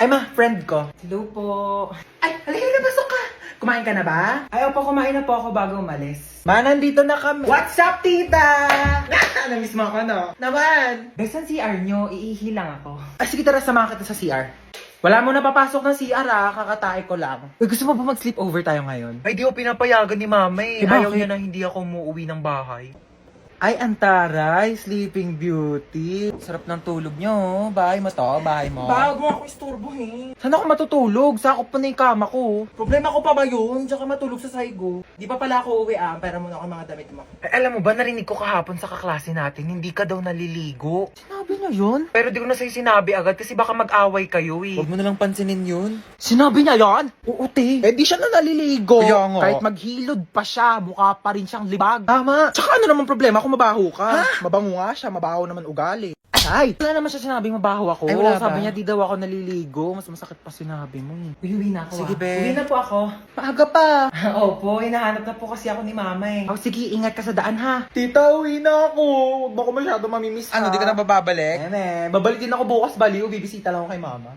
Ay ma, friend ko. Hello po. Ay, halika na, pasok ka. Kumain ka na ba? Ay, opo, kumain na po ako bago umalis. Ma, nandito na kami. What's up, tita? Namiss mo ako, no? Naman. Besan CR nyo, iihi lang ako. Ay, sige, tara, samahan kita sa CR. Wala mo na papasok ng CR, kakatae ko lang. Uy, gusto mo ba mag-sleep over tayo ngayon? Ay, di ako pinapayagan ni mama eh. Eh, Ayaw bakit? niya na hindi ako umuwi ng bahay. Ay, antaray, Sleeping Beauty. Sarap ng tulog nyo, oh. Bahay mo to, bahay mo. Bago ako istorbo eh. Saan ako matutulog? Sakop pa na yung kama ko. Problema ko pa ba yun? Diyan ka matulog sa saigo. Di pa pala ako uwi pera muna ako mga damit mo. Alam mo ba, narinig ko kahapon sa kaklase natin, hindi ka daw naliligo. Sinabi niya yun? Pero di ko na sa'yo sinabi agad kasi baka mag-away kayo eh. Huwag mo nalang pansinin yun. Sinabi niya yan? Oo, te. Eh di siya na naliligo. Kaya nga. Kahit maghilod pa siya, mukha pa rin siyang libag. Tama. Tsaka ano naman problema kung mabaho ka? Mabango nga siya, mabaho naman ugali. Ay! Wala naman siya sinabing mabaho ako. Ay, wala Sabi ba? niya di daw ako naliligo. Mas masakit pa sinabi mo eh. Uwi na ako. Sige, be. Uwi na po ako. Maaga pa. Opo, hinahanap na po kasi ako ni mama eh. Oh, sige, ingat ka sa daan ha. Tita, uwi na ako. Huwag ba ko masyado mamimiss ha? Ano, di ka na bababalik? Babalik din ako bukas, baliw. Bibisita lang ako kay mama.